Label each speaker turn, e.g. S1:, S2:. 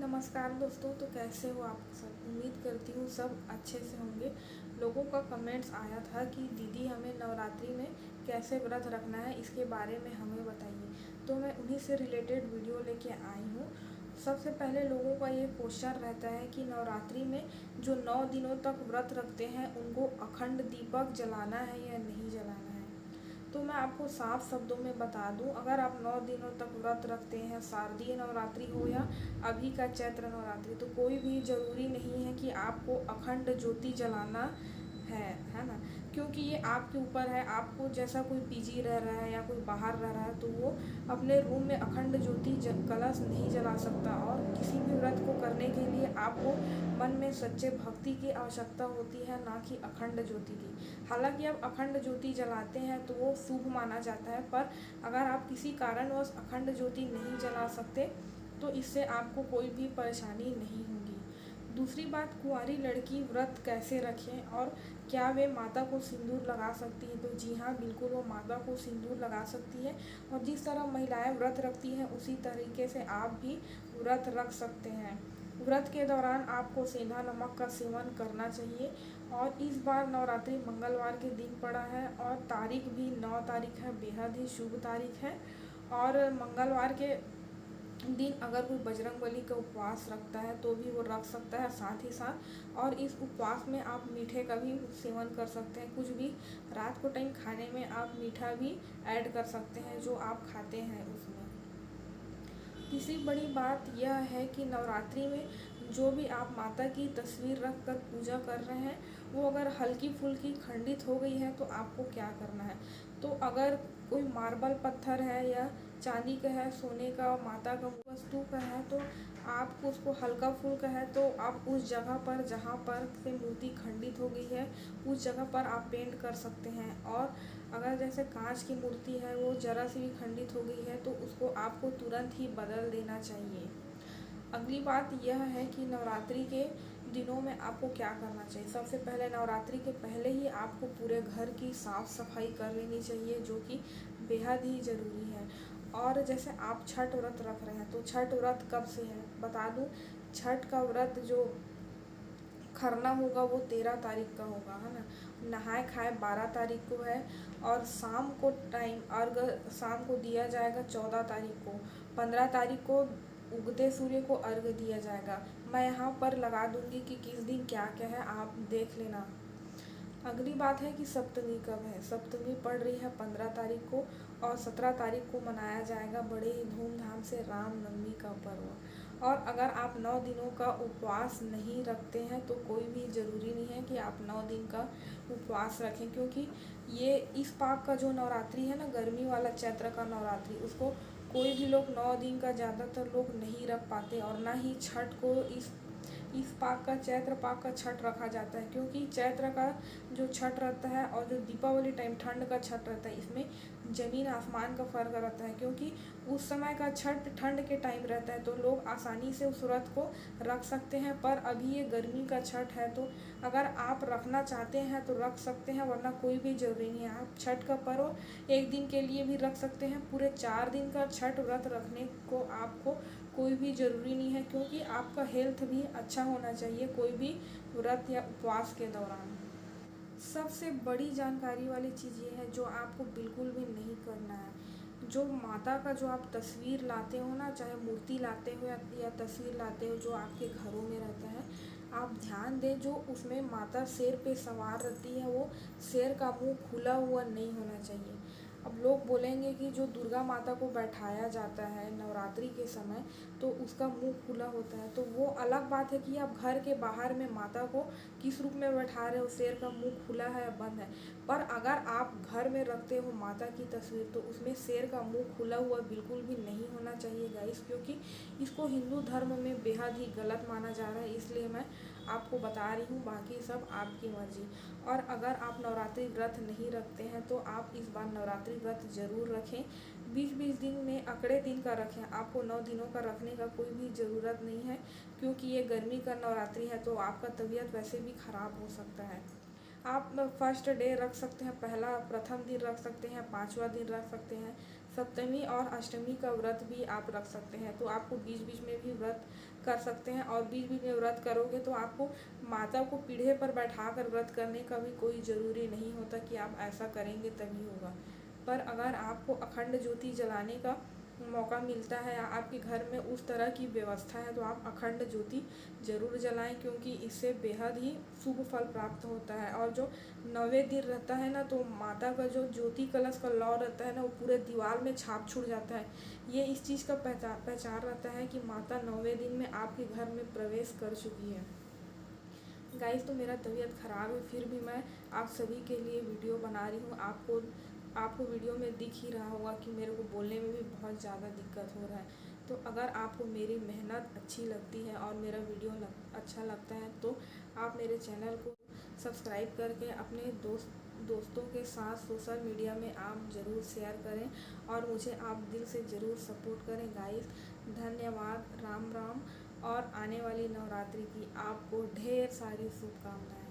S1: नमस्कार दोस्तों। तो कैसे हो आप सब? उम्मीद करती हूँ सब अच्छे से होंगे। लोगों का कमेंट्स आया था कि दीदी हमें नवरात्रि में कैसे व्रत रखना है, इसके बारे में हमें बताइए। तो मैं उन्हीं से रिलेटेड वीडियो लेके आई हूँ। सबसे पहले लोगों का ये क्वेश्चन रहता है कि नवरात्रि में जो 9 दिनों तक व्रत रखते हैं उनको अखंड दीपक जलाना है या नहीं जलाना है। तो मैं आपको साफ शब्दों में बता दूं, अगर आप 9 दिनों तक व्रत रखते हैं, शारदीय नवरात्रि हो या अभी का चैत्र नवरात्रि, तो कोई भी ज़रूरी नहीं है कि आपको अखंड ज्योति जलाना है ना। क्योंकि ये आपके ऊपर है। आपको जैसा कोई पीजी रह रहा है या कोई बाहर रह रहा है तो वो अपने रूम में अखंड ज्योति कलश नहीं जला सकता। और किसी भी व्रत को करने के लिए आपको मन में सच्चे भक्ति की आवश्यकता होती है, ना कि अखंड ज्योति की। हालांकि आप अखंड ज्योति जलाते हैं तो वो शुभ माना जाता है, पर अगर आप किसी कारणवश अखंड ज्योति नहीं जला सकते तो इससे आपको कोई भी परेशानी नहीं होगी। दूसरी बात, कुंवारी लड़की व्रत कैसे रखें और क्या वे माता को सिंदूर लगा सकती है? तो जी हाँ, बिल्कुल वो माता को सिंदूर लगा सकती है। और जिस तरह महिलाएं व्रत रखती हैं उसी तरीके से आप भी व्रत रख सकते हैं। व्रत के दौरान आपको सेंधा नमक का सेवन करना चाहिए। और इस बार नवरात्रि मंगलवार के दिन पड़ा है और तारीख भी 9 तारीख है, बेहद ही शुभ तारीख है। और मंगलवार के दिन अगर कोई बजरंगबली का उपवास रखता है तो भी वो रख सकता है साथ ही साथ। और इस उपवास में आप मीठे का भी सेवन कर सकते हैं। कुछ भी रात को टाइम खाने में आप मीठा भी ऐड कर सकते हैं जो आप खाते हैं उसमें। तीसरी बड़ी बात यह है कि नवरात्रि में जो भी आप माता की तस्वीर रख कर पूजा कर रहे हैं वो अगर हल्की फुल्की खंडित हो गई है तो आपको क्या करना है। तो अगर कोई मार्बल पत्थर है या चांदी का है, सोने का, माता का वस्तु का है, तो आपको उसको हल्का फुल्का है तो आप उस जगह पर जहाँ पर से मूर्ति खंडित हो गई है उस जगह पर आप पेंट कर सकते हैं। और अगर जैसे कांच की मूर्ति है वो ज़रा सी भी खंडित हो गई है तो उसको आपको तुरंत ही बदल देना चाहिए। अगली बात यह है कि नवरात्रि के दिनों में आपको क्या करना चाहिए। सबसे पहले नवरात्रि के पहले ही आपको पूरे घर की साफ़ सफाई कर लेनी चाहिए, जो कि बेहद ही ज़रूरी है। और जैसे आप छठ व्रत रख रहे हैं तो छठ व्रत कब से है बता दूं। छठ का व्रत जो खरना होगा वो 13 तारीख का होगा, है ना। नहाए खाए 12 तारीख को है। और शाम को टाइम अर्घ शाम को दिया जाएगा 14 तारीख को। 15 तारीख को उगते सूर्य को अर्घ दिया जाएगा। मैं यहाँ पर लगा दूंगी कि किस दिन क्या क्या है, आप देख लेना। अगली बात है कि सप्तमी कब है। सप्तमी पड़ रही है 15 तारीख को और 17 तारीख को मनाया जाएगा बड़े ही धूमधाम से रामनवमी का पर्व। और अगर आप 9 दिनों का उपवास नहीं रखते हैं तो कोई भी ज़रूरी नहीं है कि आप 9 दिन का उपवास रखें, क्योंकि ये इस पाक का जो नवरात्रि है ना, गर्मी वाला चैत्र का नवरात्रि, उसको कोई भी लोग 9 दिन का ज़्यादातर लोग नहीं रख पाते। और ना ही छठ को इस पाक का चैत्र पाक का छठ रखा जाता है, क्योंकि चैत्र का जो छठ रहता है और जो दीपावली टाइम ठंड का छठ रहता है इसमें ज़मीन आसमान का फ़र्क रहता है। क्योंकि उस समय का छठ ठंड के टाइम रहता है तो लोग आसानी से उस व्रत को रख सकते हैं, पर अभी ये गर्मी का छठ है तो अगर आप रखना चाहते हैं तो रख सकते हैं, वरना कोई भी ज़रूरी नहीं है। आप छठ का पर्व एक दिन के लिए भी रख सकते हैं। पूरे 4 दिन का छठ व्रत रखने को आपको कोई भी ज़रूरी नहीं है, क्योंकि आपका हेल्थ भी अच्छा होना चाहिए कोई भी व्रत या उपवास के दौरान। सबसे बड़ी जानकारी वाली चीज़ ये है जो आपको बिल्कुल भी नहीं करना है। जो माता का जो आप तस्वीर लाते हो ना, चाहे मूर्ति लाते हो या तस्वीर लाते हो जो आपके घरों में रहता है, आप ध्यान दें जो उसमें माता शेर पे सवार रहती है वो शेर का मुंह खुला हुआ नहीं होना चाहिए। अब लोग बोलेंगे कि जो दुर्गा माता को बैठाया जाता है नवरात्रि के समय तो उसका मुंह खुला होता है, तो वो अलग बात है कि आप घर के बाहर में माता को किस रूप में बैठा रहे हो, शेर का मुंह खुला है या बंद है। पर अगर आप घर में रखते हो माता की तस्वीर तो उसमें शेर का मुंह खुला हुआ बिल्कुल भी नहीं होना चाहिए गाइस, क्योंकि इसको हिंदू धर्म में बेहद ही गलत माना जा रहा है। इसलिए मैं आपको बता रही हूँ, बाकी सब आपकी मर्जी। और अगर आप नवरात्रि व्रत नहीं रखते हैं तो आप इस बार नवरात्रि व्रत ज़रूर रखें। 20-20 दिन में अकड़े दिन का रखें, आपको 9 दिनों का रखने का कोई भी ज़रूरत नहीं है, क्योंकि ये गर्मी का नवरात्रि है तो आपका तबीयत वैसे भी ख़राब हो सकता है। आप फर्स्ट डे रख सकते हैं, प्रथम दिन रख सकते हैं, 5वां दिन रख सकते हैं, सप्तमी और अष्टमी का व्रत भी आप रख सकते हैं। तो आपको बीच बीच में भी व्रत कर सकते हैं, और बीच बीच में व्रत करोगे तो आपको माता को पीढ़े पर बैठाकर व्रत करने का भी कोई ज़रूरी नहीं होता कि आप ऐसा करेंगे तभी होगा। पर अगर आपको अखंड ज्योति जलाने का मौका मिलता है या आपके घर में उस तरह की व्यवस्था है तो आप अखंड ज्योति ज़रूर जलाएं, क्योंकि इससे बेहद ही शुभ फल प्राप्त होता है। और जो 9वें दिन रहता है ना, तो माता का जो ज्योति कलश का लौ रहता है ना, वो पूरे दीवार में छाप छुड़ जाता है। ये इस चीज़ का पहचान रहता है कि माता 9वें दिन में आपके घर में प्रवेश कर चुकी है। गाइस, तो मेरा तबीयत ख़राब है, फिर भी मैं आप सभी के लिए वीडियो बना रही हूँ। आपको वीडियो में दिख ही रहा होगा कि मेरे को बोलने में भी बहुत ज़्यादा दिक्कत हो रहा है। तो अगर आपको मेरी मेहनत अच्छी लगती है और मेरा वीडियो अच्छा लगता है तो आप मेरे चैनल को सब्सक्राइब करके अपने दोस्तों के साथ सोशल मीडिया में आप ज़रूर शेयर करें, और मुझे आप दिल से ज़रूर सपोर्ट करें गाइस। धन्यवाद। राम राम। और आने वाली नवरात्रि की आपको ढेर सारी शुभकामनाएं।